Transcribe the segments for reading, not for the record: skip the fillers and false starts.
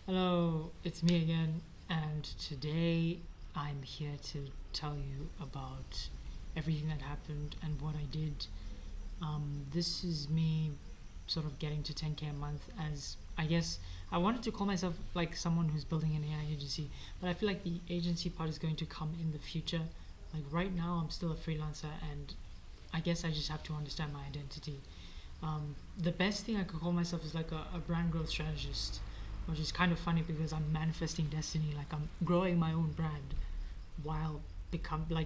Hello, it's me again, and today I'm here to tell you about everything that happened and what I did. This is me sort of getting to 10k a month, as I guess I wanted to call myself like someone who's building an AI agency, but I feel like the agency part is going to come in the future. Like right now, I'm still a freelancer, and I guess I just have to understand my identity. The best thing I could call myself is like a brand growth strategist, which is kind of funny because I'm manifesting destiny. Like I'm growing my own brand while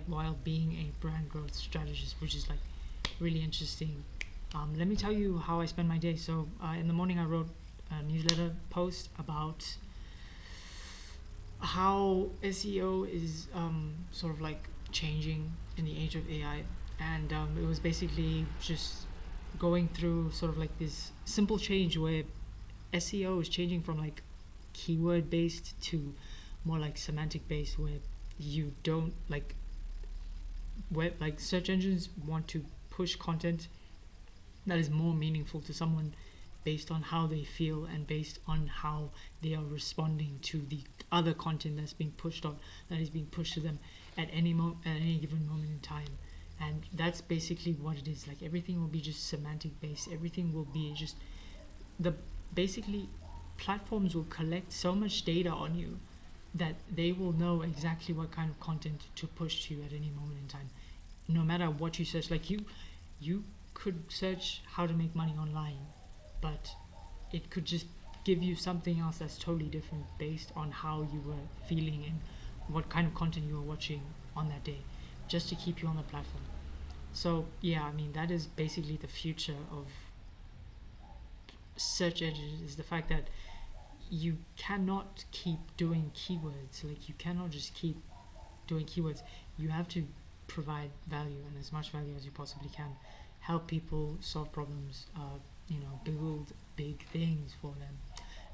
while being a brand growth strategist, which is like really interesting. Let me tell you how I spend my day. So in the morning, I wrote a newsletter post about how SEO is sort of like changing in the age of AI, and it was basically just going through sort of like this simple change where SEO is changing from like keyword based to more like semantic based, where you don't like where like search engines want to push content that is more meaningful to someone based on how they feel and based on how they are responding to the other content that's being pushed on that is being pushed to them at any given moment in time. And that's basically what it is. Like everything will be just semantic based, everything will be just the basically platforms will collect so much data on you that they will know exactly what kind of content to push to you at any moment in time, no matter what you search. Like you could search how to make money online, but it could just give you something else that's totally different based on how you were feeling and what kind of content you were watching on that day, just to keep you on the platform. So yeah, I mean that is basically the future of search engines, is the fact that you cannot keep doing keywords. Like you cannot just keep doing keywords. You have to provide value, and as much value as you possibly can. Help people solve problems. Build big things for them,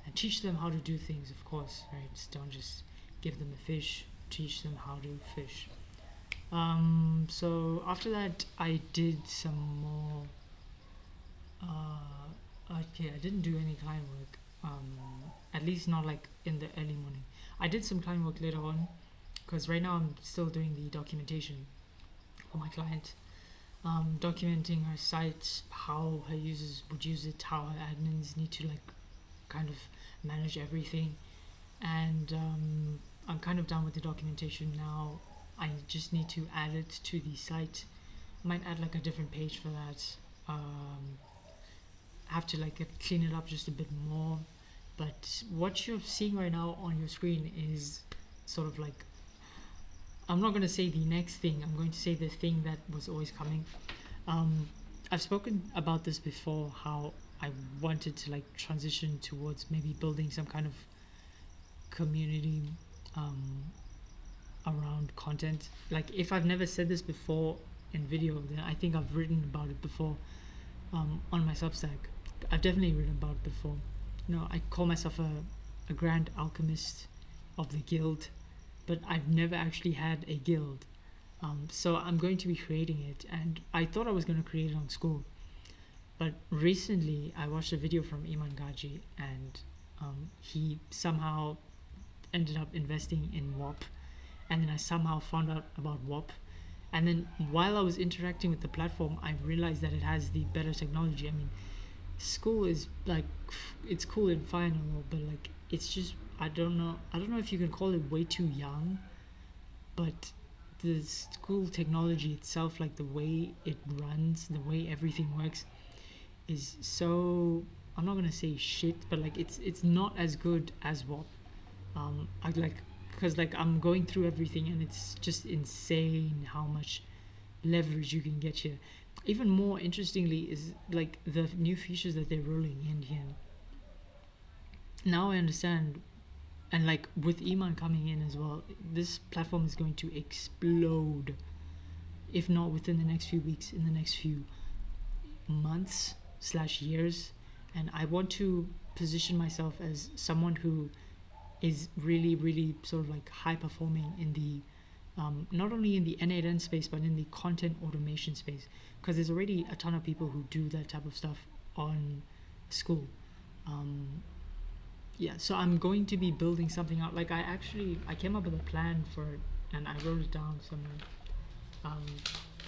and teach them how to do things. Of course, right? Don't just give them a fish. Teach them how to fish. So after that, I did some more. Okay, I didn't do any client work. At least not like in the early morning. I did some client work later on because right now I'm still doing the documentation for my client, documenting her site, how her users would use it, how her admins need to like kind of manage everything, and I'm kind of done with the documentation now. I just need to add it to the site. I might add like a different page for that. Have to like clean it up just a bit more. But what you're seeing right now on your screen is sort of like, I'm not going to say the next thing, I'm going to say the thing that was always coming. Um, I've spoken about this before, how I wanted to like transition towards maybe building some kind of community um, around content. Like if I've never said this before in video, then I think I've written about it before on my Substack. I've definitely written about it before. I call myself a grand alchemist of the guild, but I've never actually had a guild. So I'm going to be creating it, and I thought I was going to create it on school. But recently, I watched a video from Iman Gaji, and he somehow ended up investing in Whop, and then I somehow found out about Whop. And then while I was interacting with the platform, I realized that it has the better technology. I mean, school is like it's cool and fine and all, but like it's just I don't know if you can call it way too young, but the school technology itself, like the way it runs, the way everything works, is so, I'm not gonna say shit, but like it's not as good as what I like, because like I'm going through everything and it's just insane how much leverage you can get here. Even more interestingly is like the new features that they're rolling in here. Now I understand, and like with Iman coming in as well, this platform is going to explode. If not within the next few weeks, in the next few months slash years. And I want to position myself as someone who is really, really sort of like high performing in the not only in the N8N space but in the content automation space, because there's already a ton of people who do that type of stuff on school. Um, yeah, so I'm going to be building something out. Like I came up with a plan for it and I wrote it down somewhere. Um,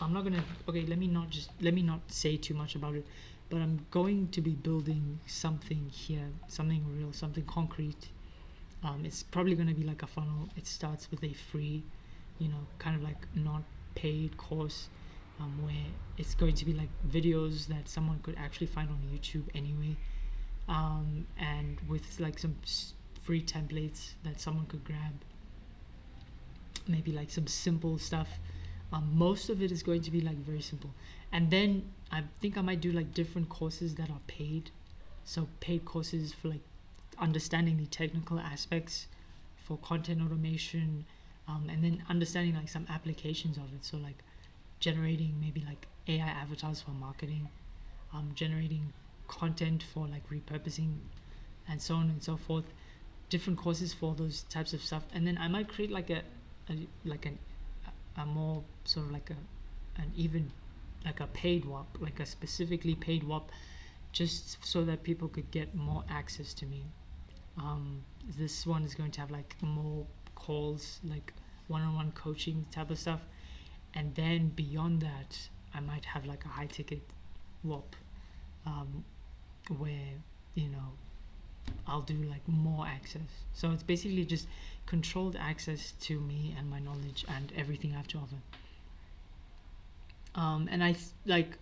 I'm not gonna. Okay, let me not say too much about it, but I'm going to be building something here, something real, something concrete. It's probably gonna be like a funnel. It starts with a free, kind of like not paid course, where it's going to be like videos that someone could actually find on YouTube anyway, and with like some free templates that someone could grab, maybe like some simple stuff. Most of it is going to be like very simple, and then I think I might do like different courses that are paid, so paid courses for like understanding the technical aspects for content automation, and then understanding like some applications of it, so like generating maybe like AI avatars for marketing, generating content for like repurposing, and so on and so forth. Different courses for those types of stuff, and then I might create like a like a more sort of like an even like a paid Whop, like a specifically paid Whop, just so that people could get more access to me. Um, this one is going to have like more calls, like one-on-one coaching type of stuff, and then beyond that, I might have like a high ticket Whop, um, where you know I'll do like more access. So it's basically just controlled access to me and my knowledge and everything I have to offer. And like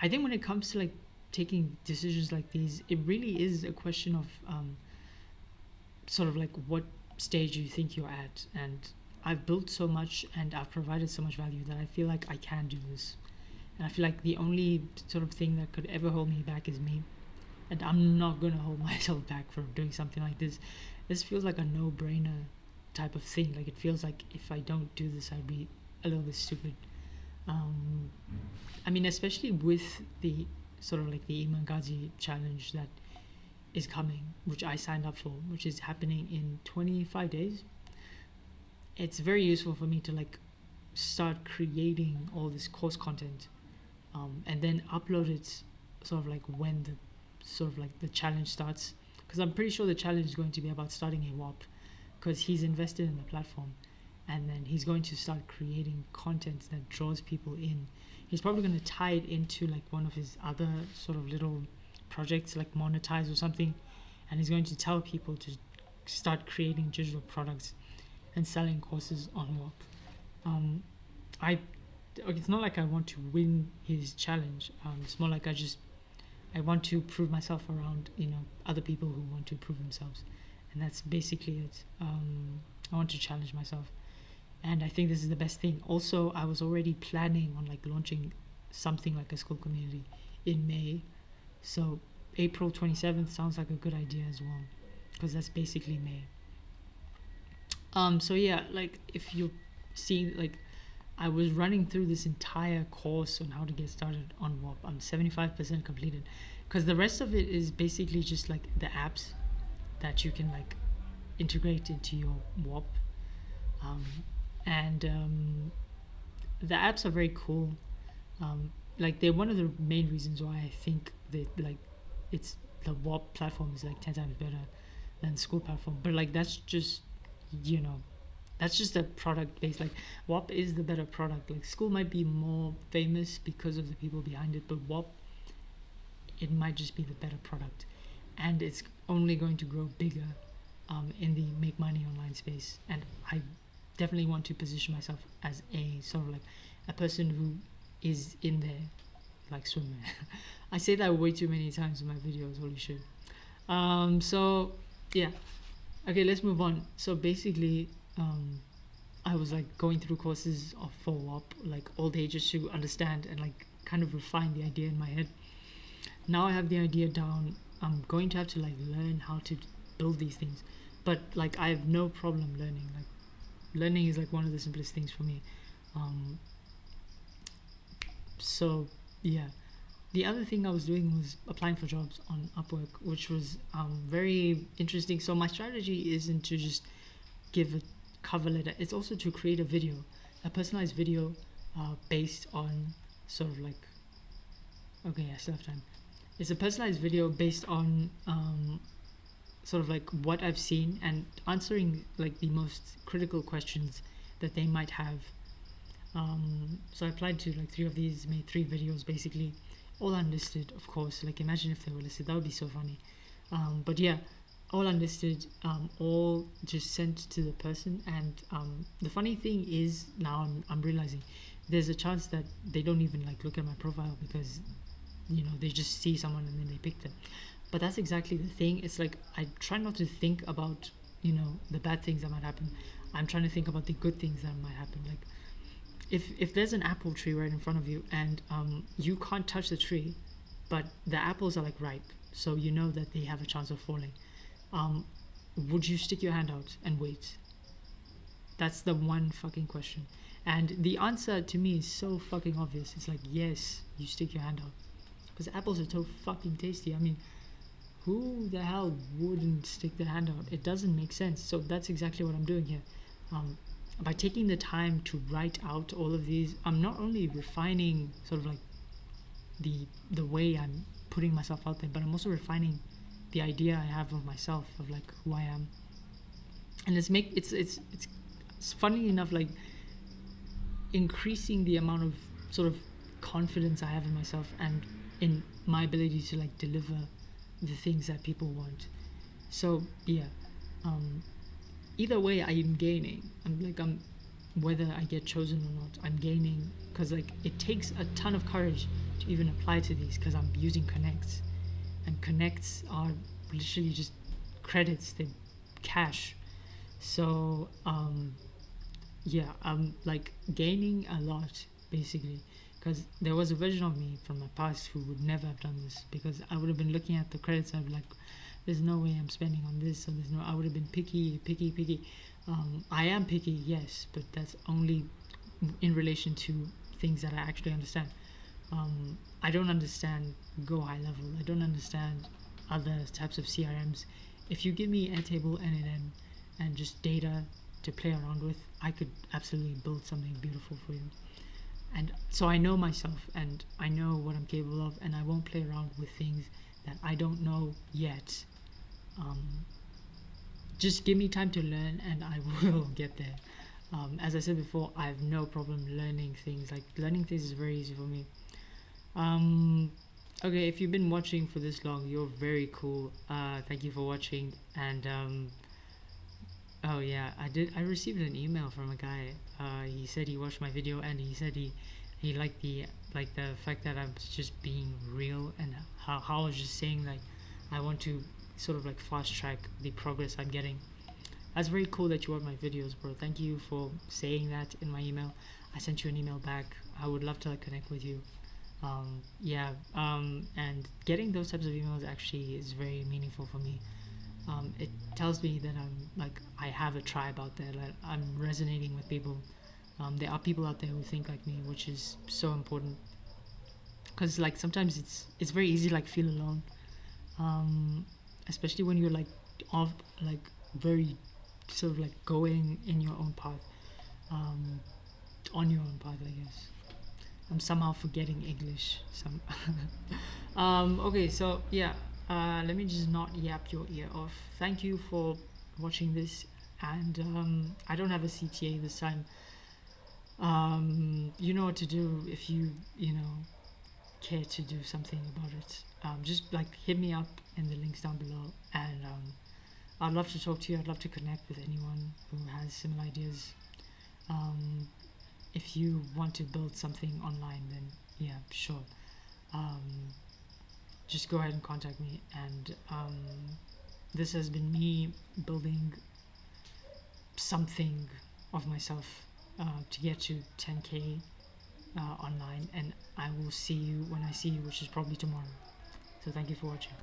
I think when it comes to like taking decisions like these, it really is a question of sort of like what stage you think you're at. And I've built so much and I've provided so much value that I feel like I can do this. And I feel like the only sort of thing that could ever hold me back is me. And I'm not gonna hold myself back from doing something like this. This feels like a no-brainer type of thing. Like it feels like if I don't do this, I'd be a little bit stupid. Um, I mean, especially with the sort of like the Imangazi challenge that is coming, which I signed up for, which is happening in 25 days. It's very useful for me to like start creating all this course content, and then upload it sort of like when the sort of like the challenge starts, because I'm pretty sure the challenge is going to be about starting a Whop, because he's invested in the platform, and then he's going to start creating content that draws people in. He's probably going to tie it into like one of his other sort of little projects like monetize or something, and he's going to tell people to start creating digital products and selling courses on Whop. um, I it's not like I want to win his challenge. It's more like I want to prove myself around other people who want to prove themselves, and that's basically it. I want to challenge myself, and I think this is the best thing. Also, I was already planning on like launching something like a school community in May, so April 27th sounds like a good idea as well, because that's basically May. So yeah, like if you're seeing like I was running through this entire course on how to get started on Whop. I'm 75% completed, because the rest of it is basically just like the apps that you can like integrate into your Whop, um, and the apps are very cool. Like they're one of the main reasons why I think that like it's the Whop platform is like 10 times better than the school platform. But like you know that's just a product based. Like Whop is the better product. Like school might be more famous because of the people behind it, but Whop, it might just be the better product, and it's only going to grow bigger in the make money online space. And I definitely want to position myself as a sort of like a person who is in there like swimmer. I say that way too many times in my videos. Holy shit. So yeah. Okay, let's move on. So basically, I was like going through courses of for Whop like all day just to understand and like kind of refine the idea in my head. Now I have the idea down. I'm going to have to like learn how to build these things, but like I have no problem learning. Like learning is like one of the simplest things for me. Um, so yeah, the other thing I was doing was applying for jobs on Upwork, which was very interesting. So my strategy isn't to just give a cover letter; it's also to create a video, a personalized video, based on sort of like, okay, I still have time. It's a personalized video based on sort of like what I've seen and answering like the most critical questions that they might have. So I applied to like 3 of these, made 3 videos basically, all unlisted, of course. Like imagine if they were listed, that would be so funny. But yeah, all unlisted, all just sent to the person. And the funny thing is, now I'm realizing there's a chance that they don't even like look at my profile, because they just see someone and then they pick them. But that's exactly the thing. It's like I try not to think about the bad things that might happen. I'm trying to think about the good things that might happen. Like if there's an apple tree right in front of you, and you can't touch the tree, but the apples are like ripe, so you know that they have a chance of falling, would you stick your hand out and wait? That's the one fucking question. And the answer to me is so fucking obvious. It's like, yes, you stick your hand out, because apples are so fucking tasty. I mean, who the hell wouldn't stick their hand out? It doesn't make sense. So that's exactly what I'm doing here. By taking the time to write out all of these, I'm not only refining sort of like the way I'm putting myself out there, but I'm also refining the idea I have of myself, of like who I am. And it's funny enough, like increasing the amount of sort of confidence I have in myself and in my ability to like deliver the things that people want. So yeah, either way I'm gaining. I'm whether I get chosen or not, I'm gaining, because like it takes a ton of courage to even apply to these, because I'm using connects, and connects are literally just credits, they cash. So yeah, I'm like gaining a lot basically, because there was a version of me from my past who would never have done this, because I would have been looking at the credits and I'd be like, there's no way I'm spending on this, so I would have been picky. I am picky, yes, but that's only in relation to things that I actually understand. I don't understand Go high level. I don't understand other types of CRMs. If you give me Airtable, NNN, and just data to play around with, I could absolutely build something beautiful for you. And so I know myself, and I know what I'm capable of, and I won't play around with things that I don't know yet. Just give me time to learn, and I will get there. As I said before, I have no problem learning things. Like learning things is very easy for me. Okay, if you've been watching for this long, you're very cool. Thank you for watching. And oh yeah, I received an email from a guy. He said he watched my video, and he said he liked the fact that I'm just being real, and how I was just saying like I want to sort of like fast track the progress I'm getting. That's very cool that you watch my videos, bro. Thank you for saying that in my email. I sent you an email back. I would love to like connect with you. Yeah, and getting those types of emails actually is very meaningful for me. It tells me that I have a tribe out there, that I'm resonating with people. There are people out there who think like me, which is so important. Because like sometimes it's very easy to like feel alone, especially when you're like off, like very sort of like going in your own path, on your own path, I guess. I'm somehow forgetting English. Okay, so yeah, let me just not yap your ear off. Thank you for watching this, and I don't have a CTA this time. You know what to do if you know care to do something about it. Just like hit me up in the links down below, and I'd love to talk to you. I'd love to connect with anyone who has similar ideas. If you want to build something online, then yeah, sure. Um, just go ahead and contact me. And this has been me building something of myself to get to 10K online, and I will see you when I see you, which is probably tomorrow. So thank you for watching.